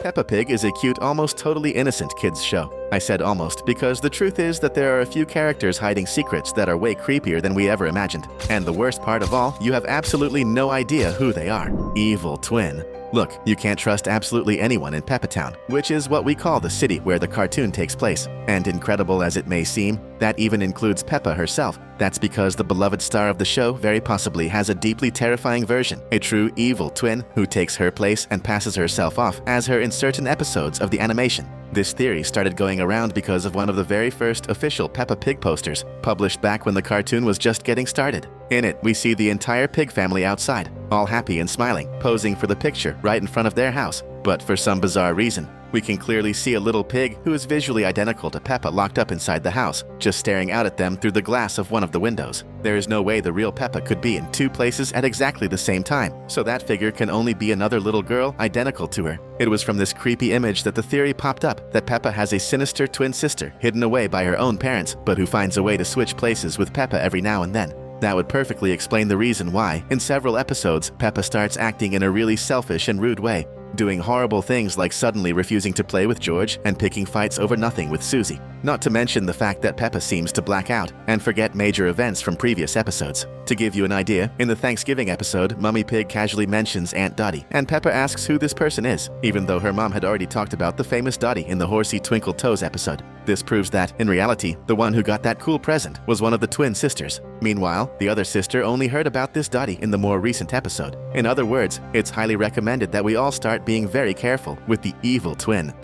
Peppa Pig is a cute, almost totally innocent kids show. I said almost because the truth is that there are a few characters hiding secrets that are way creepier than we ever imagined. And the worst part of all, you have absolutely no idea who they are. Evil twin. Look, you can't trust absolutely anyone in Peppa Town, which is what we call the city where the cartoon takes place. And incredible as it may seem, that even includes Peppa herself. That's because the beloved star of the show very possibly has a deeply terrifying version, a true evil twin who takes her place and passes herself off as her in certain episodes of the animation. This theory started going around because of one of the very first official Peppa Pig posters, published back when the cartoon was just getting started. In it, we see the entire pig family outside, all happy and smiling, posing for the picture right in front of their house. But for some bizarre reason, we can clearly see a little pig who is visually identical to Peppa locked up inside the house, just staring out at them through the glass of one of the windows. There is no way the real Peppa could be in two places at exactly the same time, so that figure can only be another little girl identical to her. It was from this creepy image that the theory popped up that Peppa has a sinister twin sister hidden away by her own parents, but who finds a way to switch places with Peppa every now and then. That would perfectly explain the reason why, in several episodes, Peppa starts acting in a really selfish and rude way, doing horrible things like suddenly refusing to play with George and picking fights over nothing with Susie. Not to mention the fact that Peppa seems to black out and forget major events from previous episodes. To give you an idea, in the Thanksgiving episode, Mummy Pig casually mentions Aunt Dottie, and Peppa asks who this person is, even though her mom had already talked about the famous Dottie in the Horsey Twinkle Toes episode. This proves that, in reality, the one who got that cool present was one of the twin sisters. Meanwhile, the other sister only heard about this Dottie in the more recent episode. In other words, it's highly recommended that we all start being very careful with the evil twin.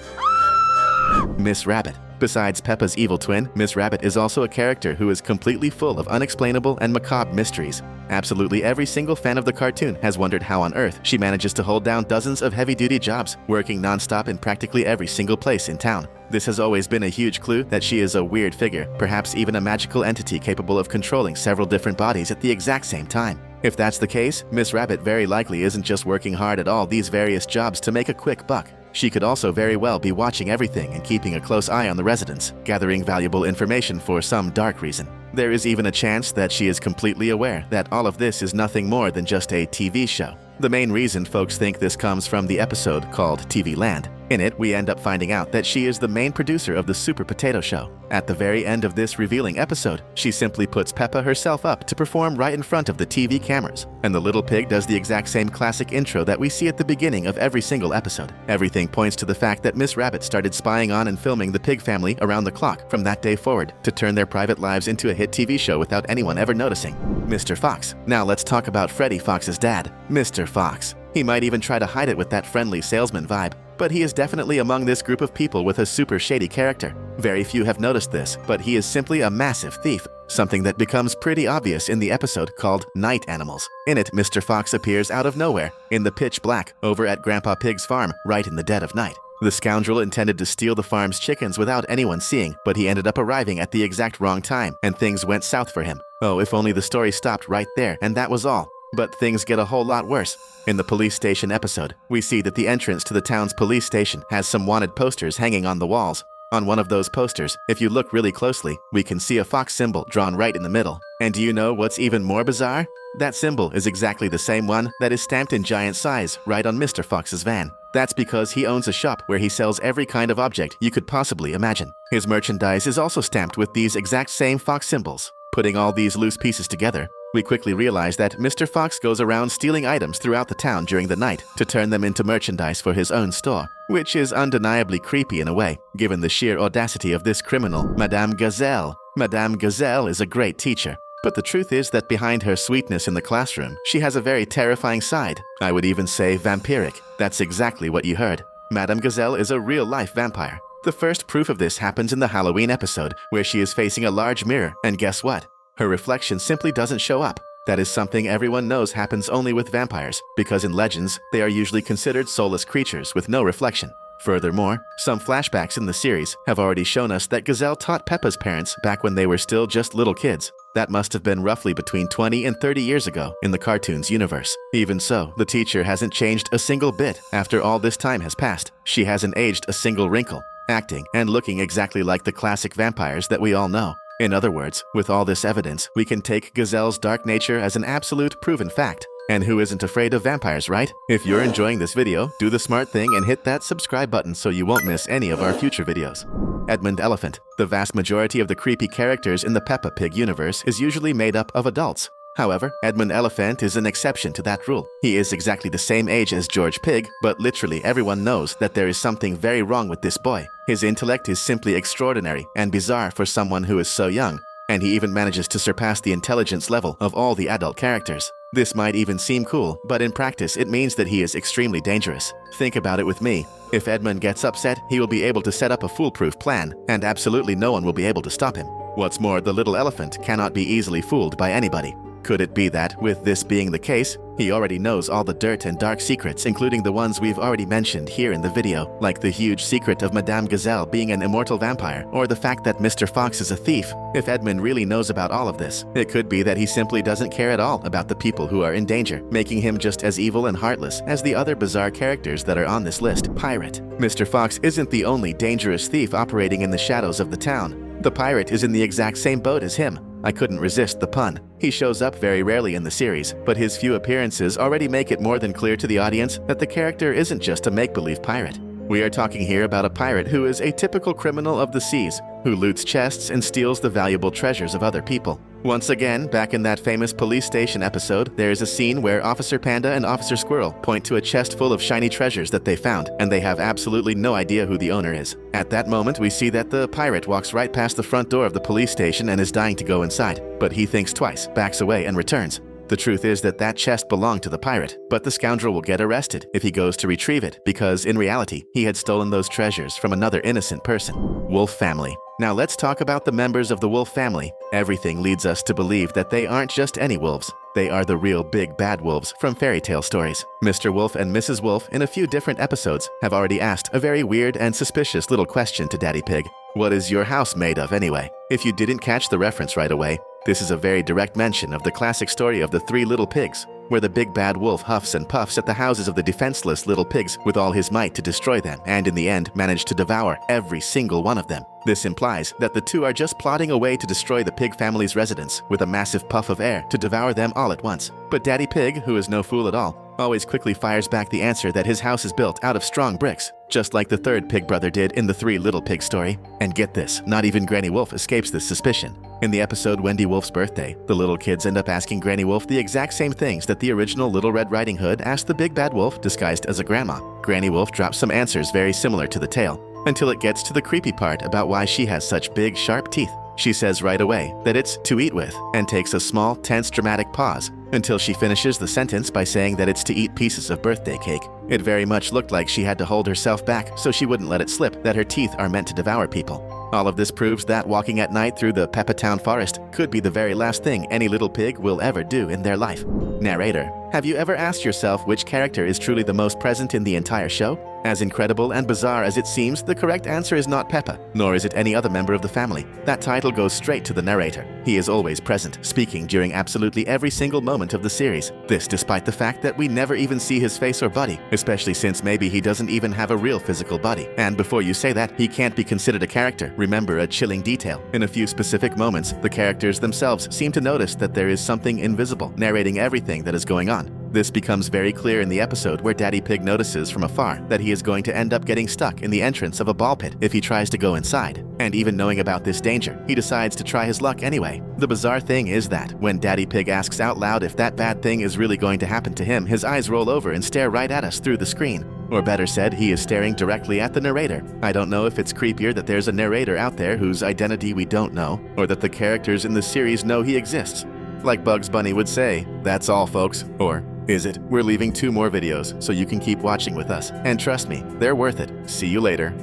Miss Rabbit. Besides Peppa's evil twin, Miss Rabbit is also a character who is completely full of unexplainable and macabre mysteries. Absolutely every single fan of the cartoon has wondered how on earth she manages to hold down dozens of heavy-duty jobs, working non-stop in practically every single place in town. This has always been a huge clue that she is a weird figure, perhaps even a magical entity capable of controlling several different bodies at the exact same time. If that's the case, Miss Rabbit very likely isn't just working hard at all these various jobs to make a quick buck. She could also very well be watching everything and keeping a close eye on the residents, gathering valuable information for some dark reason. There is even a chance that she is completely aware that all of this is nothing more than just a TV show. The main reason folks think this comes from the episode called TV Land. In it, we end up finding out that she is the main producer of the Super Potato Show. At the very end of this revealing episode, she simply puts Peppa herself up to perform right in front of the TV cameras. And the little pig does the exact same classic intro that we see at the beginning of every single episode. Everything points to the fact that Miss Rabbit started spying on and filming the pig family around the clock from that day forward to turn their private lives into a hit TV show without anyone ever noticing. Mr. Fox. Now let's talk about Freddie Fox's dad, Mr. Fox. He might even try to hide it with that friendly salesman vibe, but he is definitely among this group of people with a super shady character. Very few have noticed this, but he is simply a massive thief, something that becomes pretty obvious in the episode called Night Animals. In it, Mr. Fox appears out of nowhere, in the pitch black, over at Grandpa Pig's farm, right in the dead of night. The scoundrel intended to steal the farm's chickens without anyone seeing, but he ended up arriving at the exact wrong time, and things went south for him. Oh, if only the story stopped right there, and that was all. But things get a whole lot worse. In the police station episode, we see that the entrance to the town's police station has some wanted posters hanging on the walls. On one of those posters, if you look really closely, we can see a fox symbol drawn right in the middle. And do you know what's even more bizarre? That symbol is exactly the same one that is stamped in giant size right on Mr. Fox's van. That's because he owns a shop where he sells every kind of object you could possibly imagine. His merchandise is also stamped with these exact same fox symbols. Putting all these loose pieces together, we quickly realize that Mr. Fox goes around stealing items throughout the town during the night to turn them into merchandise for his own store, which is undeniably creepy in a way, given the sheer audacity of this criminal, Madame Gazelle. Madame Gazelle is a great teacher, but the truth is that behind her sweetness in the classroom, she has a very terrifying side. I would even say vampiric. That's exactly what you heard. Madame Gazelle is a real-life vampire. The first proof of this happens in the Halloween episode, where she is facing a large mirror, and guess what? Her reflection simply doesn't show up. That is something everyone knows happens only with vampires, because in legends, they are usually considered soulless creatures with no reflection. Furthermore, some flashbacks in the series have already shown us that Gazelle taught Peppa's parents back when they were still just little kids. That must have been roughly between 20 and 30 years ago in the cartoon's universe. Even so, the teacher hasn't changed a single bit after all this time has passed. She hasn't aged a single wrinkle, acting and looking exactly like the classic vampires that we all know. In other words, with all this evidence, we can take Gazelle's dark nature as an absolute proven fact. And who isn't afraid of vampires, right? If you're enjoying this video, do the smart thing and hit that subscribe button so you won't miss any of our future videos. Edmund Elephant. The vast majority of the creepy characters in the Peppa Pig universe is usually made up of adults. However, Edmund Elephant is an exception to that rule. He is exactly the same age as George Pig, but literally everyone knows that there is something very wrong with this boy. His intellect is simply extraordinary and bizarre for someone who is so young, and he even manages to surpass the intelligence level of all the adult characters. This might even seem cool, but in practice it means that he is extremely dangerous. Think about it with me. If Edmund gets upset, he will be able to set up a foolproof plan, and absolutely no one will be able to stop him. What's more, the little elephant cannot be easily fooled by anybody. Could it be that, with this being the case, he already knows all the dirt and dark secrets, including the ones we've already mentioned here in the video, like the huge secret of Madame Gazelle being an immortal vampire, or the fact that Mr. Fox is a thief? If Edmund really knows about all of this, it could be that he simply doesn't care at all about the people who are in danger, making him just as evil and heartless as the other bizarre characters that are on this list. Pirate. Mr. Fox isn't the only dangerous thief operating in the shadows of the town. The pirate is in the exact same boat as him. I couldn't resist the pun. He shows up very rarely in the series, but his few appearances already make it more than clear to the audience that the character isn't just a make-believe pirate. We are talking here about a pirate who is a typical criminal of the seas, who loots chests and steals the valuable treasures of other people. Once again, back in that famous police station episode, there is a scene where Officer Panda and Officer Squirrel point to a chest full of shiny treasures that they found, and they have absolutely no idea who the owner is. At that moment, we see that the pirate walks right past the front door of the police station and is dying to go inside, but he thinks twice, backs away, and returns. The truth is that that chest belonged to the pirate, but the scoundrel will get arrested if he goes to retrieve it, because in reality, he had stolen those treasures from another innocent person. Wolf family. Now let's talk about the members of the wolf family. Everything leads us to believe that they aren't just any wolves. They are the real big bad wolves from fairy tale stories. Mr. Wolf and Mrs. Wolf, in a few different episodes, have already asked a very weird and suspicious little question to Daddy Pig. What is your house made of anyway? If you didn't catch the reference right away, this is a very direct mention of the classic story of the three little pigs, where the big bad wolf huffs and puffs at the houses of the defenseless little pigs with all his might to destroy them, and in the end managed to devour every single one of them. This implies that the two are just plotting a way to destroy the pig family's residence with a massive puff of air to devour them all at once. But Daddy Pig, who is no fool at all, always quickly fires back the answer that his house is built out of strong bricks, just like the third pig brother did in the Three Little Pigs story. And get this, not even Granny Wolf escapes this suspicion. In the episode Wendy Wolf's Birthday, the little kids end up asking Granny Wolf the exact same things that the original Little Red Riding Hood asked the big bad wolf disguised as a grandma. Granny Wolf drops some answers very similar to the tale, until it gets to the creepy part about why she has such big, sharp teeth. She says right away that it's to eat with, and takes a small, tense, dramatic pause, until she finishes the sentence by saying that it's to eat pieces of birthday cake. It very much looked like she had to hold herself back so she wouldn't let it slip that her teeth are meant to devour people. All of this proves that walking at night through the Peppa Town forest could be the very last thing any little pig will ever do in their life. Narrator. Have you ever asked yourself which character is truly the most present in the entire show? As incredible and bizarre as it seems, the correct answer is not Peppa, nor is it any other member of the family. That title goes straight to the narrator. He is always present, speaking during absolutely every single moment of the series. This despite the fact that we never even see his face or body, especially since maybe he doesn't even have a real physical body. And before you say that, he can't be considered a character. Remember a chilling detail. In a few specific moments, the characters themselves seem to notice that there is something invisible, narrating everything that is going on. This becomes very clear in the episode where Daddy Pig notices from afar that he is going to end up getting stuck in the entrance of a ball pit if he tries to go inside. And even knowing about this danger, he decides to try his luck anyway. The bizarre thing is that when Daddy Pig asks out loud if that bad thing is really going to happen to him, his eyes roll over and stare right at us through the screen. Or better said, he is staring directly at the narrator. I don't know if it's creepier that there's a narrator out there whose identity we don't know, or that the characters in the series know he exists. Like Bugs Bunny would say, "That's all, folks," or is it? We're leaving 2 more videos so you can keep watching with us. And trust me, they're worth it. See you later.